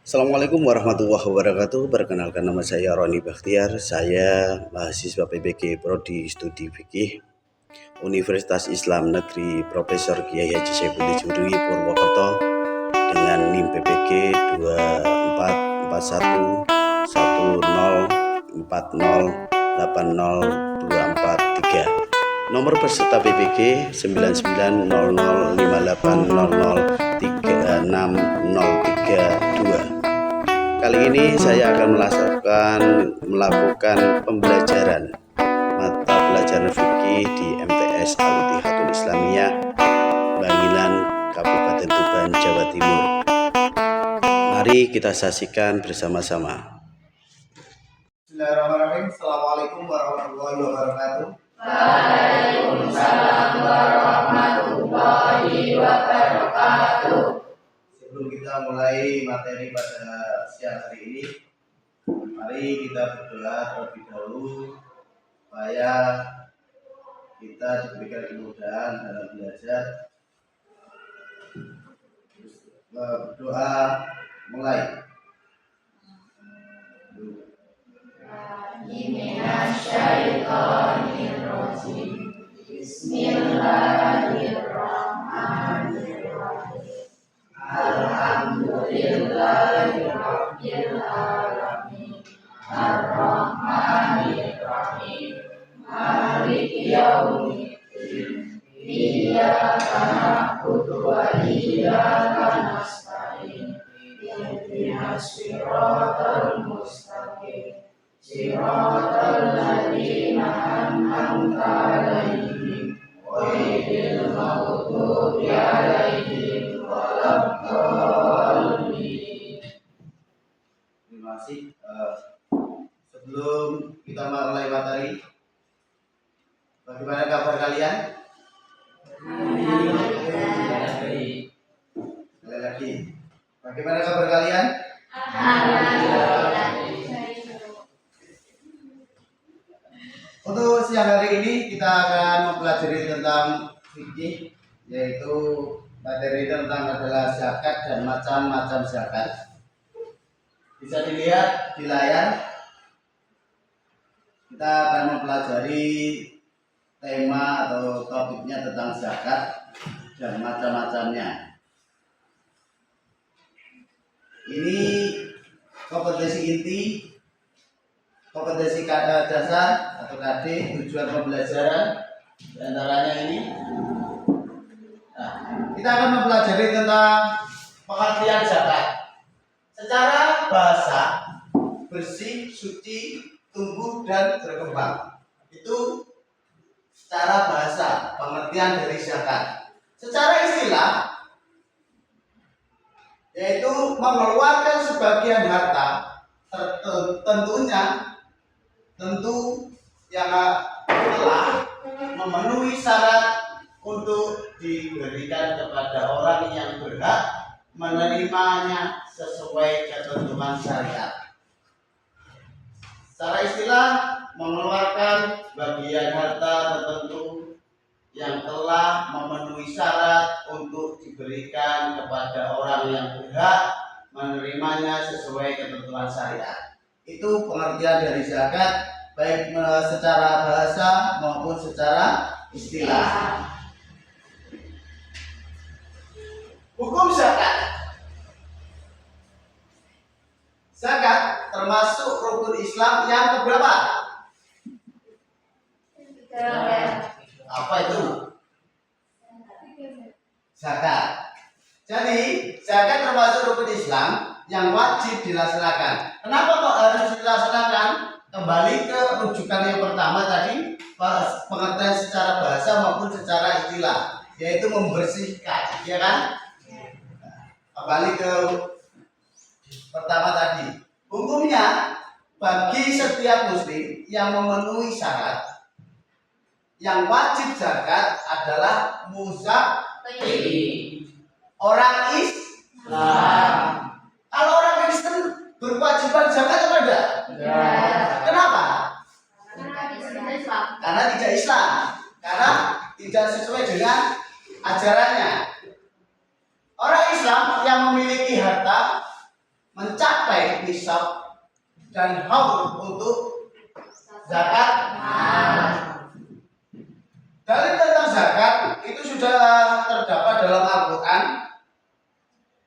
Assalamualaikum warahmatullahi wabarakatuh. Perkenalkan nama saya Roni Bakhtiar. Saya mahasiswa PBG Prodi Studi Fikih Universitas Islam Negeri Profesor Kiai Haji Saifuddin Juri Purwokerto dengan NIM PBG 244110408024 Nomor peserta PBG 990058003603. Kali ini saya akan melakukan pembelajaran mata pelajaran fikih di MTS Al-Ittihatul Islamiyah Bangilan, Kabupaten Tuban, Jawa Timur. Mari kita saksikan bersama-sama. Bismillahirrahmanirrahim. Assalamualaikum warahmatullahi wabarakatuh. Waalaikumsalam warahmatullahi wabarakatuh. Sebelum kita mulai materi pada siang hari ini, mari kita berdoa terlebih dahulu supaya kita diberikan kemudahan dalam belajar. Berdoa mulai. Minasyaitonirrajim. Bismillahirrahmanirrahim. Alhamdulillahirabbil alamin. Arrahmanirrahim. Maliki yaumiddin. Iyyaka na'budu wa iyyaka nasta'in. Ihdinas siratal mustaqim. Siratal ladzina an'amta 'alaihim ghairil maghdubi 'alaihim waladdallin. Terima kasih. Sebelum kita mulai materi, bagaimana kabar kalian? Sekali lagi, bagaimana kabar kalian? Untuk siang hari ini kita akan mempelajari tentang fikih, yaitu materi tentang adalah zakat dan macam-macam zakat. Bisa dilihat di layar. Kita akan mempelajari tema atau topiknya tentang zakat dan macam-macamnya. Ini kompetensi inti, kompetensi kata dasar atau KD, tujuan pembelajaran diantaranya ini. Nah, kita akan mempelajari tentang pengertian zakat secara bahasa: bersih, suci, tumbuh dan berkembang. Itu secara bahasa pengertian dari zakat. Secara istilah yaitu mengeluarkan sebagian harta tentu yang telah memenuhi syarat untuk diberikan kepada orang yang berhak menerimanya sesuai ketentuan syariat. Secara istilah, mengeluarkan bagian harta tertentu yang telah memenuhi syarat untuk diberikan kepada orang yang berhak menerimanya sesuai ketentuan syariat. Itu pengertian dari zakat, baik secara bahasa maupun secara istilah. Hukum zakat. Zakat termasuk rukun Islam yang keberapa? Apa itu? Zakat. Jadi, zakat termasuk rukun Islam yang wajib dilaksanakan. Kenapa kok harus dilaksanakan? Kembali ke rujukan yang pertama tadi, pengertian secara bahasa maupun secara istilah, yaitu membersihkan, ya kan? Kembali ke pertama tadi. Hukumnya, bagi setiap muslim yang memenuhi syarat, yang wajib zakat adalah muzaki, orang Islam. Kalau orang Kristen berkewajiban zakat apa enggak? Kenapa? Karena tidak Islam. Karena tidak sesuai dengan ajarannya. Orang Islam yang memiliki harta mencapai nisab dan haul untuk zakat. Dalil tentang zakat itu sudah terdapat dalam Al-Quran.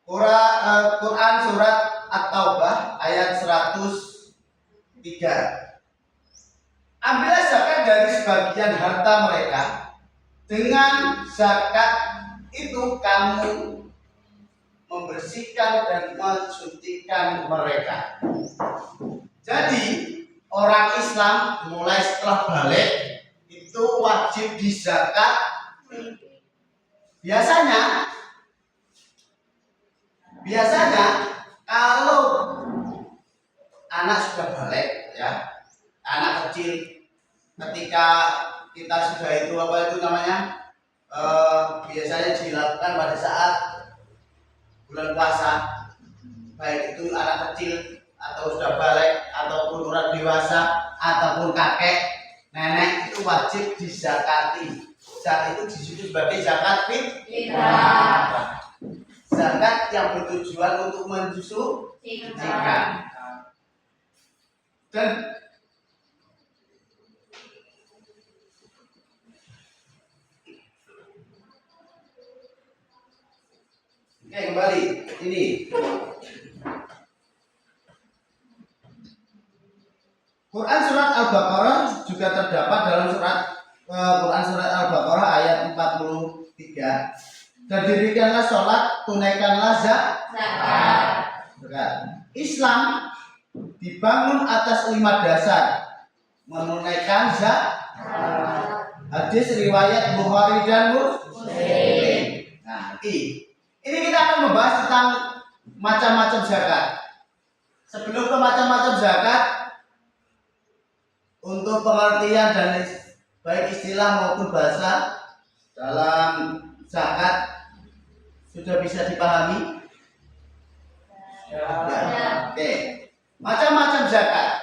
Quran surat At-Taubah ayat 103. Ambillah zakat dari sebagian harta mereka. Dengan zakat itu kamu membersihkan dan mensucikan mereka. Jadi orang Islam mulai setelah balik itu wajib dizakat. Biasanya kalau anak sudah balik ya, anak kecil ketika kita sudah itu biasanya dilakukan pada saat bulan puasa, baik itu anak kecil atau sudah balik ataupun orang dewasa ataupun kakek nenek itu wajib dizakati. Zakat itu disebut sebagai zakat fitrah. Zakat yang bertujuan untuk mensucikan. Dan kembali ini Quran surat Al-Baqarah juga terdapat dalam Quran surat Al-Baqarah ayat 43. Dan dirikanlah sholat, tunaikanlah zakat. Islam dibangun atas 5 dasar menunaikan zakat. Hadis riwayat Bukhari dan Muslim. Nah, ini kita akan membahas tentang macam-macam zakat. Sebelum ke macam-macam zakat, untuk pengertian dan baik istilah maupun bahasa dalam zakat sudah bisa dipahami? Ya. Oke. Macam-macam zakat.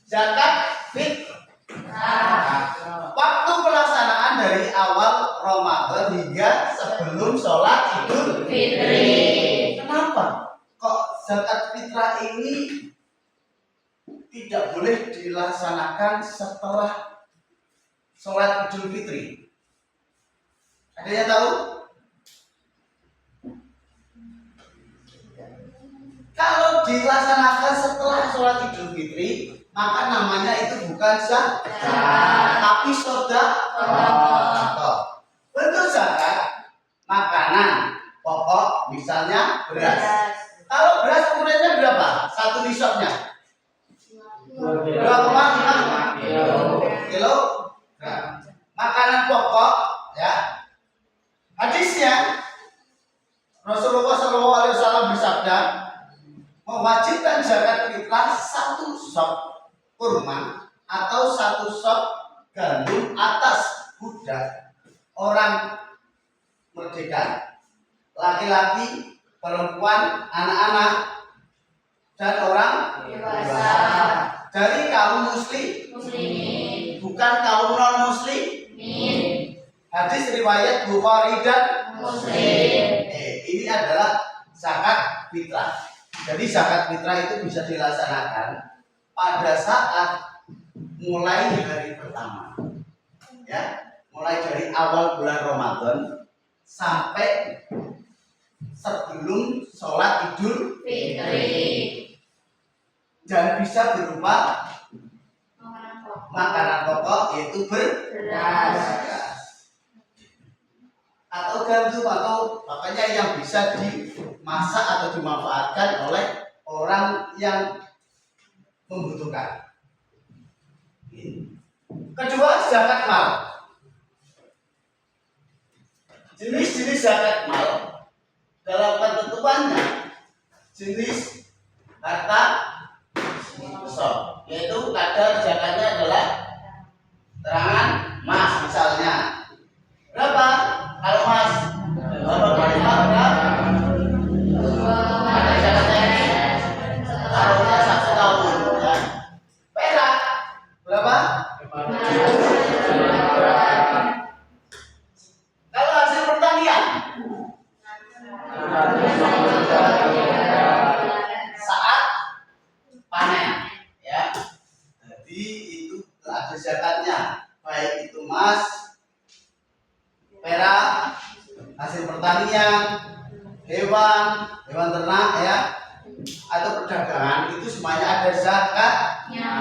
Zakat fitrah. Waktu pelaksanaan dari awal Ramadan hingga sebelum sholat Idul Fitri. Kenapa kok zakat fitrah ini tidak boleh dilaksanakan setelah sholat Idul Fitri? Ada yang tahu? Kalau dilaksanakan setelah sholat Idul Fitri, maka namanya itu bukan zakat, tapi sedekah. Bentuk zakat makanan pokok, misalnya beras. Kalau beras ukurannya berapa? 1 nisabnya 2,5 kilo. Makanan pokok ya. Hadisnya Rasulullah SAW bersabda, mewajibkan zakat fitrah 1 sok kurma atau 1 sok gandum atas budak orang merdeka, laki-laki, perempuan, anak-anak, dan orang dewasa dari kaum muslimin, bukan kaum non muslimin. Hadis riwayat Bukhari dan Muslim. Ini adalah zakat fitrah. Jadi zakat fitrah itu bisa dilaksanakan pada saat mulai hari pertama, ya, mulai dari awal bulan Ramadan sampai sebelum sholat Idul Fitri. Dan bisa berupa makanan pokok yaitu beras atau gandum atau makanya yang bisa dimasak atau dimanfaatkan oleh orang yang membutuhkan. Kedua, zakat mal. Jenis-jenis zakat mal dalam ketentuannya jenis harta besar, yaitu kadar zakatnya adalah terangan emas misalnya. Berapa? Kalau emas berapa kali berapa? Ada zakatnya ini taruhnya 1 tahun ya. Perak berapa? Kalau hasil pertanian zakatnya, baik itu emas, perak, hasil pertanian, hewan ternak ya, atau perdagangan, itu semuanya ada zakatnya.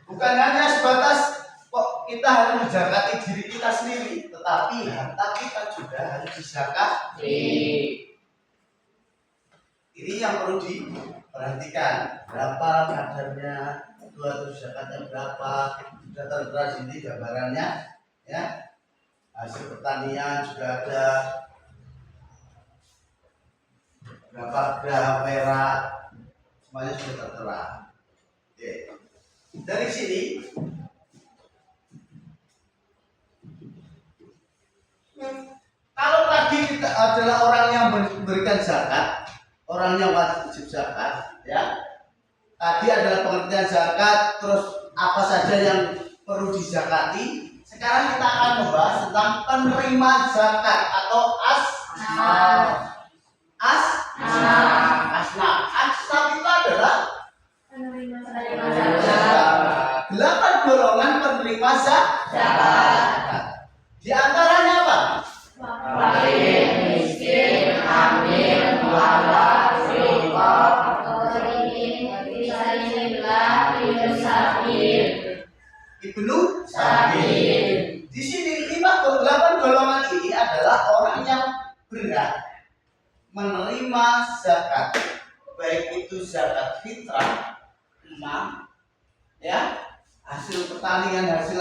Bukan hanya sebatas kok kita harus menzakati diri kita sendiri, tetapi harta kita juga harus dizakati. Ini yang perlu diperhatikan, berapa kadarnya, itu harus zakatnya berapa, sudah tertera di sini gambarannya ya. Hasil pertanian juga ada, berapa gram perak, semuanya sudah tertera. Oke. Dari sini kalau tadi kita adalah orang yang memberikan zakat, orang yang wajib zakat ya. Tadi adalah pengertian zakat, terus apa saja yang perlu dizakati. Sekarang kita akan membahas tentang penerima zakat atau asnaf. Asnaf itu adalah 8 golongan penerima zakat. Di antaranya apa? Fakir, miskin, hamil, mualaf, riqab, gharimin, fisabilillah, ibnu sabil. Ibnu sabil. Di sini 8 golongan ini adalah orang yang berhak menerima zakat, baik itu zakat fitrah, ya, hasil pertanian, hasil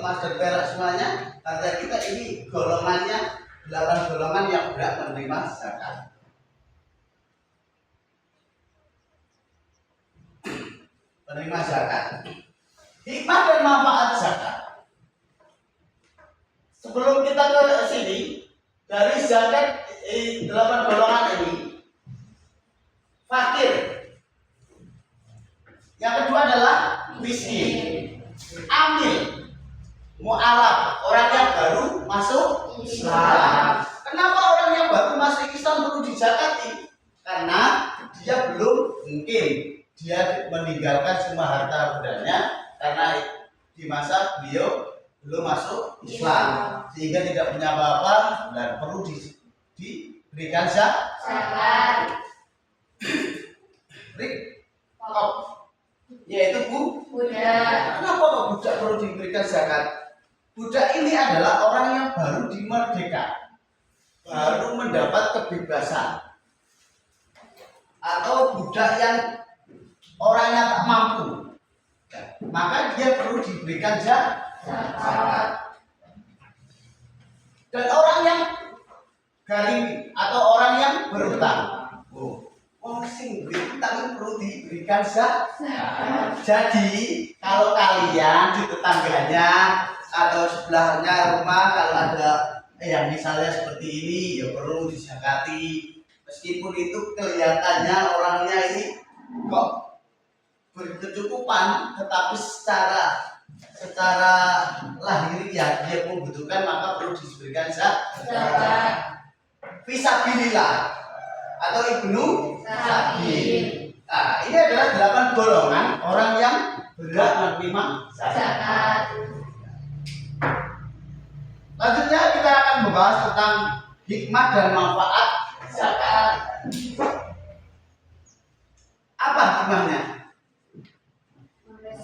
emas dan perak semuanya, harta kita ini golongannya 8 golongan yang berhak menerima zakat. Penerima zakat. Hikmah dan manfaat zakat. Sebelum kita ke sini, dari zakat 8 golongan ini, fakir. Yang kedua adalah miskin, amil, mu'alaf, orang yang baru masuk Islam. Kenapa orang yang baru masuk Islam perlu dizakati? Karena dia belum mungkin dia meninggalkan semua harta bendanya karena di masa beliau belum masuk Islam, sehingga tidak punya apa-apa dan perlu diberikan zakat. Yaitu budak. Kenapa kok budak perlu diberikan zakat? Budak ini adalah orang yang baru dimerdeka, baru mendapat kebebasan, atau budak yang orangnya tak mampu, maka dia perlu diberikan zakat. Dan orang yang garimi atau orang yang berhutang, orang sing berhutang perlu diberikan zakat. Jadi kalau kalian di tetangganya atau sebelahnya rumah kalau ada yang misalnya seperti ini, ya perlu dizakati. Meskipun itu kelihatannya orangnya ini kok berkecukupan, tetapi secara lahiriah dia membutuhkan, maka perlu diberikan zakat. Fisabilillah atau ibnu sabil. Nah, ini adalah 8 golongan orang yang berhak menerima zakat. Selanjutnya kita akan membahas tentang hikmah dan manfaat zakat. Apa hikmahnya?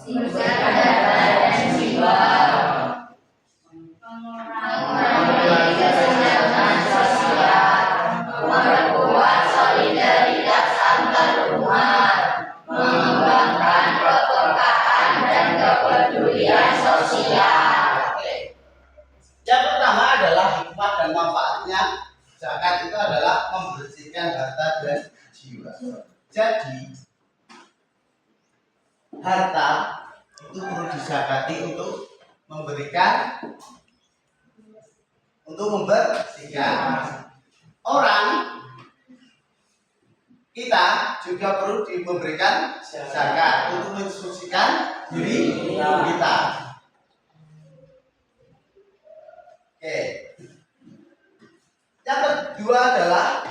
Dan jiwa, mengurangi kesenjangan sosial, memperkuat solidaritas antar umat, mengembangkan kepekaan dan kepedulian sosial. Yang pertama adalah hikmah dan manfaatnya zakat itu adalah membersihkan harta dan jiwa. Jadi harta itu perlu dizakati untuk membersihkan. Orang kita juga perlu diberikan zakat untuk mensucikan diri kita. Oke. Yang kedua adalah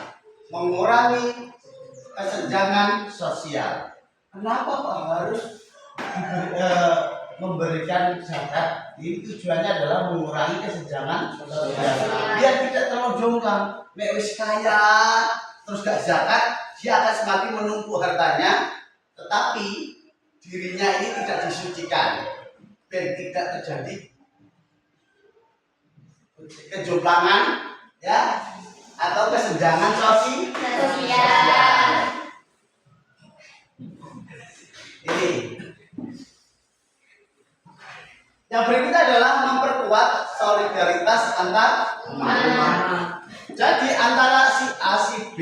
mengurangi kesenjangan sosial. Kenapa Pak harus memberikan zakat ini tujuannya adalah mengurangi kesenjangan sosial. Biar tidak terlalu jomplang. Nek wis kaya terus gak zakat, dia akan semakin menumpuk hartanya, tetapi dirinya ini tidak disucikan dan tidak terjadi kejomplangan ya atau kesenjangan sosial. Ini yang berikutnya adalah memperkuat solidaritas antar umat. Jadi antara si A si B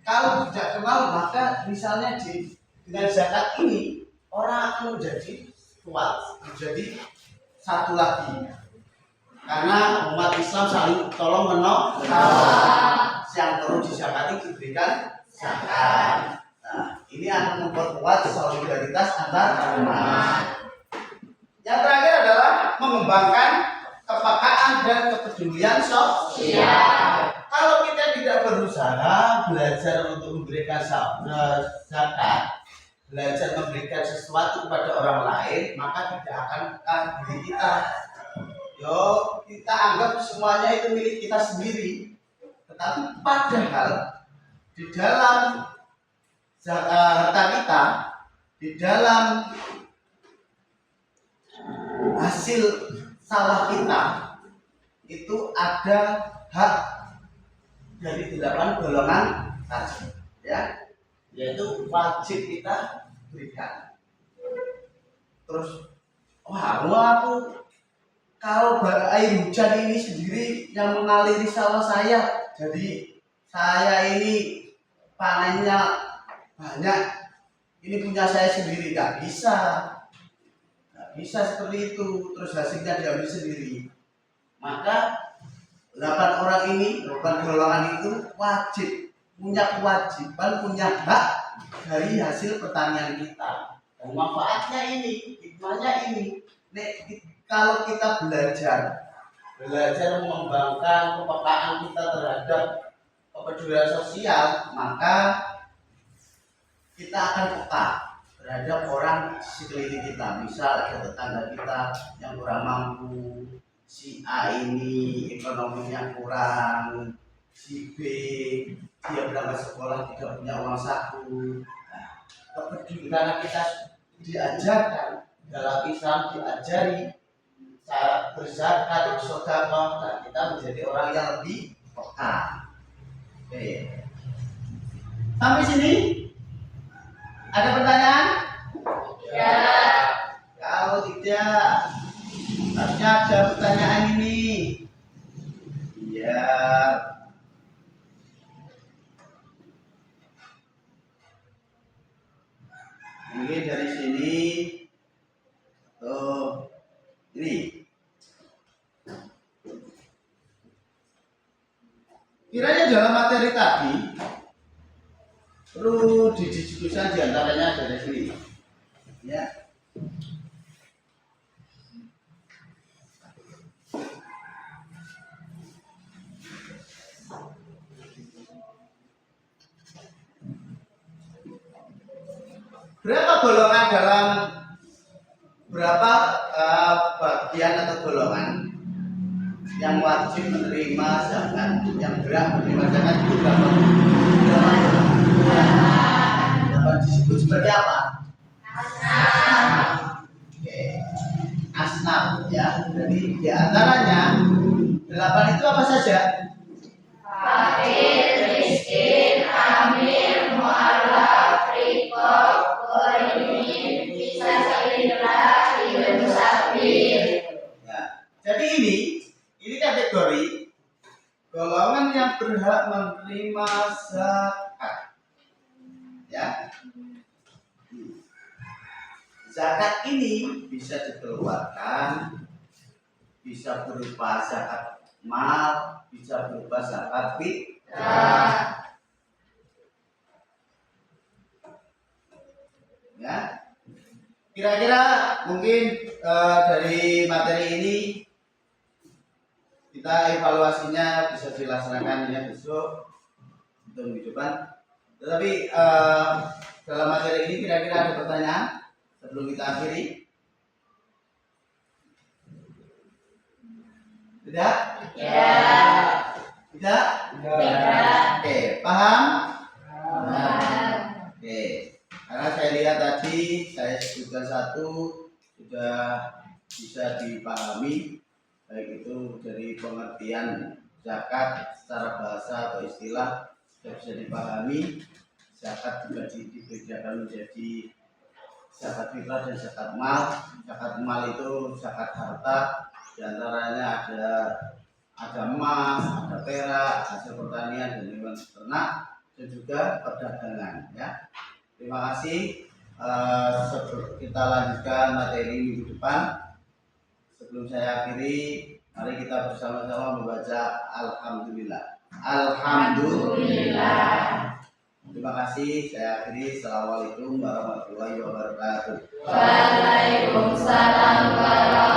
kalau tidak kenal maka misalnya dengan zakat ini orang akan menjadi kuat, menjadi satu lagi. Karena umat Islam saling tolong menolong, yang perlu dizakati diberikan zakat. Nah, ini akan memperkuat solidaritas antar umat. Yang terakhir adalah mengembangkan kepekaan dan kepedulian sosial. Kalau kita tidak berusaha belajar untuk memberikan zakat, belajar memberikan sesuatu kepada orang lain, maka tidak akan diri kita. Kita anggap semuanya itu milik kita sendiri. Tetapi padahal di dalam harta kita, di dalam hasil salah kita itu ada hak dari 8 golongan tadi, ya, yaitu wajib kita berikan. Terus, aku kalau air hujan ini sendiri yang mengaliri sawah saya, jadi saya ini panennya banyak, ini punya saya sendiri, nggak bisa seperti itu. Terus hasilnya diambil sendiri. Maka 8 orang ini, 8 golongan itu wajib, punya kewajiban, punya hak dari hasil pertanian kita. Dan manfaatnya ini, hikmahnya ini. Kalau kita belajar mengembangkan kepekaan kita terhadap kepedulian sosial, maka kita akan peka terhadap orang di sekeliling kita. Misal ada tetangga kita yang kurang mampu, si A ini ekonominya kurang, si B dia berangkat sekolah tidak punya uang saku. Nah, kepedulian kita diajarkan dalam Islam, diajari cara berzakat, bersedekah, dan kita menjadi orang yang lebih peka. Oke. Sampai sini ada pertanyaan? Ya. Kalau tidak, harusnya ada pertanyaan ini. Ya. Mungkin dari sini. Ini. Kiranya dalam materi tadi perlu didiskusikan diantaranya dari sini, ya. Berapa golongan dalam berapa bagian atau golongan yang wajib menerima zakat, yang berhak menerima zakat itu berapa? Dapat disebut sebagai apa? Oke. Asnaf, ya. Jadi di antaranya 8 itu apa saja? Fakir, miskin, amir, mu'alaf, riqab, gharimin, fisabilillah, ibnu sabil. Ya. Jadi ini kategori golongan yang berhak menerima zakat. Ya. Zakat ini bisa dikeluarkan, bisa berupa zakat mal, bisa berupa zakat fitrah. Ya. Kira-kira mungkin dari materi ini kita evaluasinya bisa dilaksanakan ya besok untuk minggu depan. Tetapi dalam materi ini kira-kira ada pertanyaan Sebelum kita akhiri, tidak? Ya. Tidak? Tidak. Oke, paham? Paham. Oke, karena saya lihat tadi saya sebutkan satu sudah bisa dipahami, baik itu dari pengertian zakat secara bahasa atau istilah sudah bisa dipahami. Zakat juga dibedakan menjadi zakat fitrah dan zakat mal. Zakat mal itu zakat harta, diantaranya ada emas, ada perak, hasil pertanian dan hewan ternak, dan juga perdagangan. Ya, terima kasih. Kita lanjutkan materi minggu depan. Sebelum saya akhiri, mari kita bersama-sama membaca Alhamdulillah. Alhamdulillah. Terima kasih. Saya akhiri. Assalamualaikum warahmatullahi wabarakatuh. Waalaikumsalam warahmatullahi